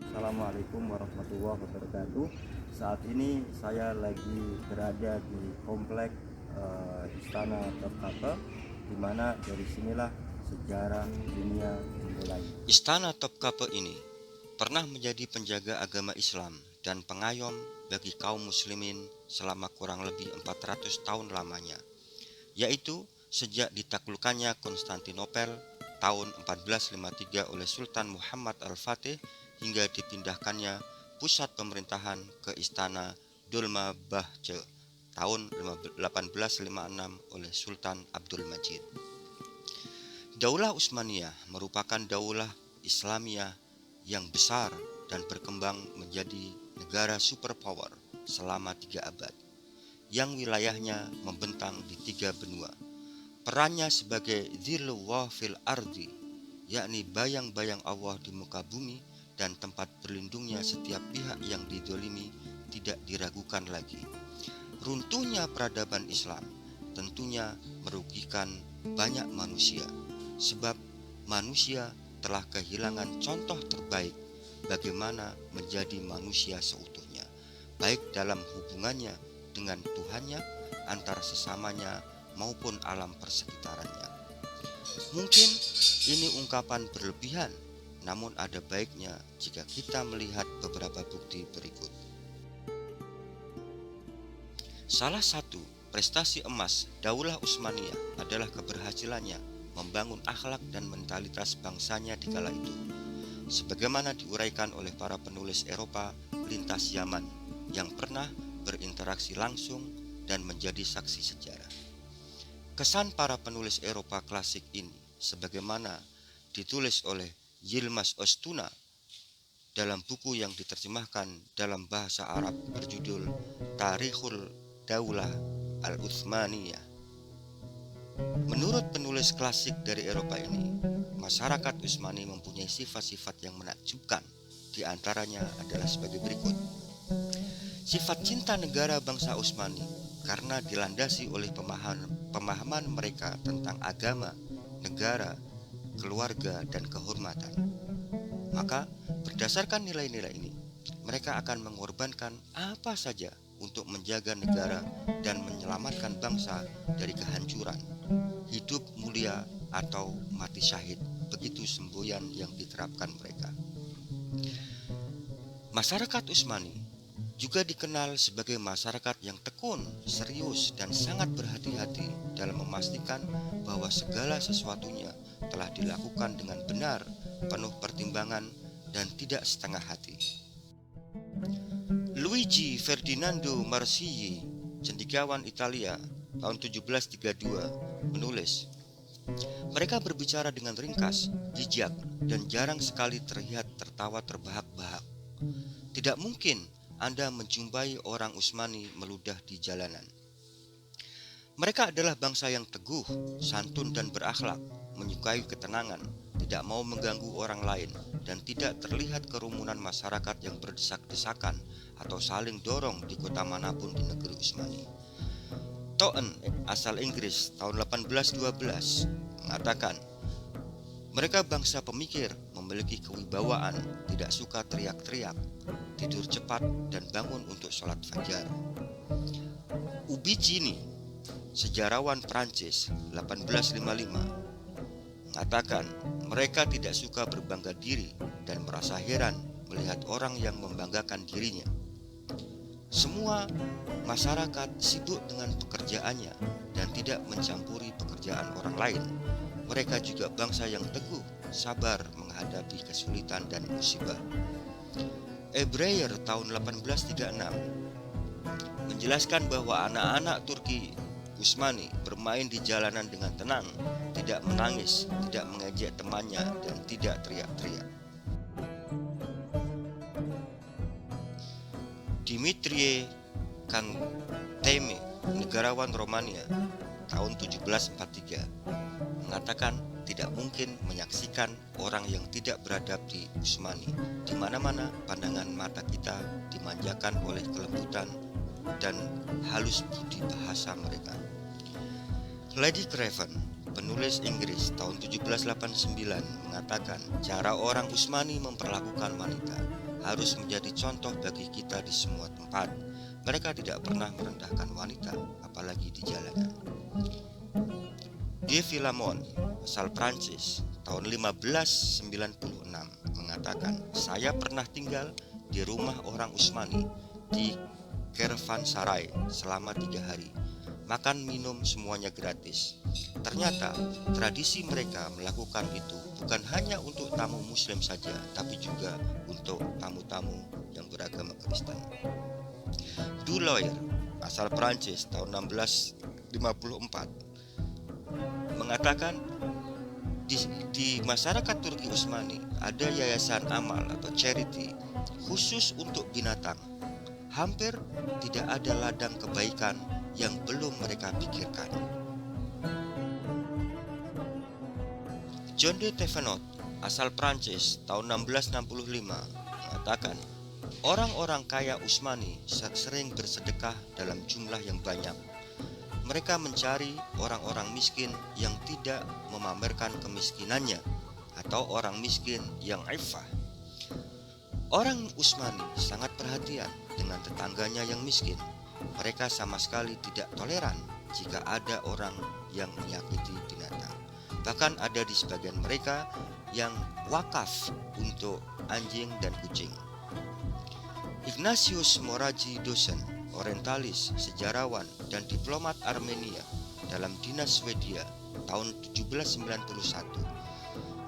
Assalamualaikum warahmatullahi wabarakatuh. Saat ini saya lagi berada di komplek Istana Topkapi, di mana dari sinilah sejarah dunia dimulai. Istana Topkapi ini pernah menjadi penjaga agama Islam dan pengayom bagi kaum muslimin selama kurang lebih 400 tahun lamanya, yaitu sejak ditaklukkannya Konstantinopel tahun 1453 oleh Sultan Muhammad Al-Fatih hingga dipindahkannya pusat pemerintahan ke Istana Dolmabahce tahun 1856 oleh Sultan Abdul Majid. Daulah Utsmaniyah merupakan daulah Islamiyah yang besar dan berkembang menjadi negara superpower selama 3 abad, yang wilayahnya membentang di 3 benua. Perannya sebagai Dhillullah fil ardi, yakni bayang-bayang Allah di muka bumi dan tempat berlindungnya setiap pihak yang didolimi, tidak diragukan lagi. Runtuhnya peradaban Islam tentunya merugikan banyak manusia, sebab manusia telah kehilangan contoh terbaik bagaimana menjadi manusia seutuhnya, baik dalam hubungannya dengan Tuhannya, antar sesamanya, maupun alam persekitarannya. Mungkin ini ungkapan berlebihan, namun ada baiknya jika kita melihat beberapa bukti berikut. Salah satu prestasi emas Daulah Utsmaniyah adalah keberhasilannya membangun akhlak dan mentalitas bangsanya di kala itu, sebagaimana diuraikan oleh para penulis Eropa lintas zaman yang pernah berinteraksi langsung dan menjadi saksi sejarah. Kesan para penulis Eropa klasik ini, sebagaimana ditulis oleh Yilmaz Ostuna dalam buku yang diterjemahkan dalam bahasa Arab berjudul Tarikhul Daulah Al-Utsmaniyah. Menurut penulis klasik dari Eropa ini, masyarakat Utsmani mempunyai sifat-sifat yang menakjubkan. Di antaranya adalah sebagai berikut. Sifat cinta negara bangsa Utsmani karena dilandasi oleh pemahaman mereka tentang agama, negara, keluarga, dan kehormatan. Maka berdasarkan nilai-nilai ini, mereka akan mengorbankan apa saja untuk menjaga negara dan menyelamatkan bangsa dari kehancuran, hidup mulia atau mati syahid. Begitu semboyan yang diterapkan mereka. Masyarakat Utsmani juga dikenal sebagai masyarakat yang tekun, serius, dan sangat berhati-hati dalam memastikan bahwa segala sesuatunya telah dilakukan dengan benar, penuh pertimbangan, dan tidak setengah hati. Luigi Ferdinando Marsili, cendekiawan Italia tahun 1732, menulis, "Mereka berbicara dengan ringkas, bijak, dan jarang sekali terlihat tertawa terbahak-bahak. Tidak mungkin Anda menjumpai orang Utsmani meludah di jalanan. Mereka adalah bangsa yang teguh, santun, dan berakhlak, menyukai ketenangan, tidak mau mengganggu orang lain, dan tidak terlihat kerumunan masyarakat yang berdesak-desakan atau saling dorong di kota manapun di negeri Utsmani." Toen, asal Inggris, tahun 1812, mengatakan, "Mereka bangsa pemikir, memiliki kewibawaan, tidak suka teriak-teriak, tidur cepat, dan bangun untuk sholat fajar." Ubicini, sejarawan Prancis, 1855, mengatakan mereka tidak suka berbangga diri dan merasa heran melihat orang yang membanggakan dirinya. Semua masyarakat sibuk dengan pekerjaannya dan tidak mencampuri pekerjaan orang lain. Mereka juga bangsa yang teguh, sabar menghadapi kesulitan dan musibah. Ebreyer tahun 1836 menjelaskan bahwa anak-anak Turki Utsmani bermain di jalanan dengan tenang, tidak menangis, tidak mengejek temannya, dan tidak teriak-teriak. Dimitrie Cantemir, negarawan Romania, tahun 1743, mengatakan tidak mungkin menyaksikan orang yang tidak beradab di Utsmani. Di mana-mana pandangan mata kita dimanjakan oleh kelembutan dan halus budi bahasa mereka. Lady Craven, penulis Inggris, tahun 1789, mengatakan cara orang Utsmani memperlakukan wanita harus menjadi contoh bagi kita di semua tempat. Mereka tidak pernah merendahkan wanita, apalagi di jalanan. De Villamon, asal Prancis, tahun 1596, mengatakan, "Saya pernah tinggal di rumah orang Utsmani di Kervansaray selama 3 hari. Makan minum semuanya gratis. Ternyata tradisi mereka melakukan itu bukan hanya untuk tamu muslim saja, tapi juga untuk tamu-tamu yang beragama Kristen." Duloir, asal Prancis, tahun 1654, mengatakan di masyarakat Turki Utsmani ada yayasan amal atau charity khusus untuk binatang. Hampir tidak ada ladang kebaikan yang belum mereka pikirkan. John de Thévenot, asal Prancis, tahun 1665, mengatakan, orang-orang kaya Utsmani sering bersedekah dalam jumlah yang banyak. Mereka mencari orang-orang miskin yang tidak memamerkan kemiskinannya atau orang miskin yang iffah. Orang Utsmani sangat perhatian dengan tetangganya yang miskin. Mereka sama sekali tidak toleran jika ada orang yang menyakiti binatang. Bahkan ada di sebagian mereka yang wakaf untuk anjing dan kucing. Ignatius Moraji Dosen, orientalis, sejarawan, dan diplomat Armenia dalam dinas Swedia tahun 1791,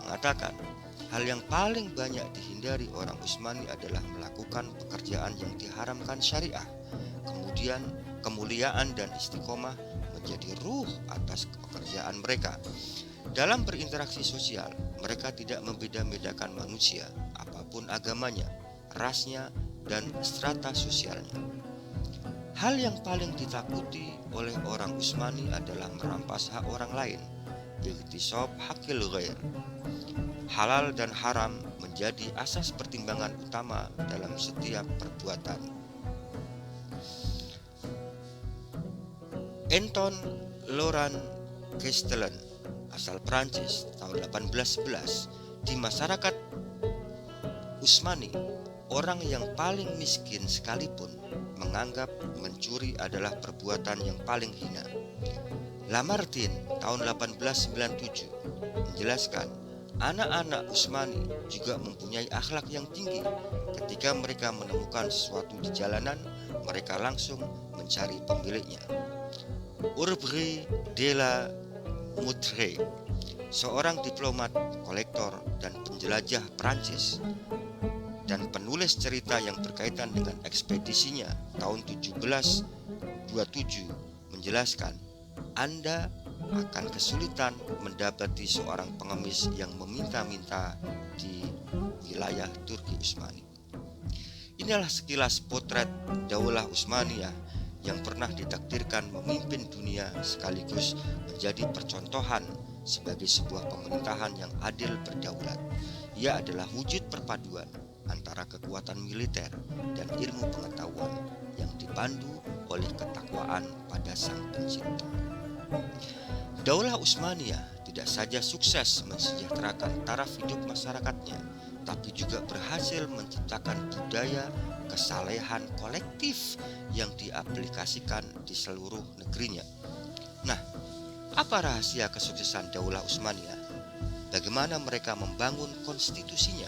mengatakan, hal yang paling banyak dihindari orang Utsmani adalah melakukan pekerjaan yang diharamkan syariah. Kemudian kemuliaan dan istiqomah menjadi ruh atas pekerjaan mereka. Dalam berinteraksi sosial, mereka tidak membeda-bedakan manusia, apapun agamanya, rasnya, dan strata sosialnya. Hal yang paling ditakuti oleh orang Utsmani adalah merampas hak orang lain, ightisab hakil ghair. Halal dan haram menjadi asas pertimbangan utama dalam setiap perbuatan. Anton Laurent Castellan, asal Prancis, tahun 1811, di masyarakat Utsmani, orang yang paling miskin sekalipun menganggap mencuri adalah perbuatan yang paling hina. Lamartine, tahun 1897, menjelaskan, anak-anak Utsmani juga mempunyai akhlak yang tinggi. Ketika mereka menemukan sesuatu di jalanan, mereka langsung mencari pemiliknya. Aubry de la Moutre, seorang diplomat, kolektor, dan penjelajah Prancis, dan penulis cerita yang berkaitan dengan ekspedisinya tahun 1727, menjelaskan, Anda akan kesulitan mendapati seorang pengemis yang meminta-minta di wilayah Turki Utsmani. Inilah sekilas potret Daulah Utsmaniyah yang pernah ditakdirkan memimpin dunia sekaligus menjadi percontohan sebagai sebuah pemerintahan yang adil berdaulat. Ia adalah wujud perpaduan antara kekuatan militer dan ilmu pengetahuan yang dipandu oleh ketakwaan pada Sang Pencipta. Daulah Utsmaniyah tidak saja sukses mensejahterakan taraf hidup masyarakatnya, tapi juga berhasil menciptakan budaya kesalehan kolektif yang diaplikasikan di seluruh negerinya. Nah, apa rahasia kesuksesan Daulah Utsmaniyah? Bagaimana mereka membangun konstitusinya?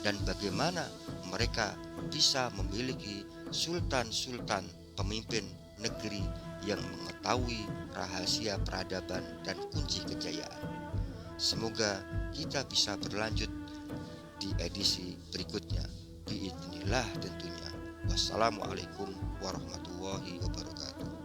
Dan bagaimana mereka bisa memiliki sultan-sultan pemimpin negeri yang mengetahui rahasia peradaban dan kunci kejayaan? Semoga kita bisa berlanjut di edisi berikutnya. Biidznillah tentunya. Wassalamualaikum warahmatullahi wabarakatuh.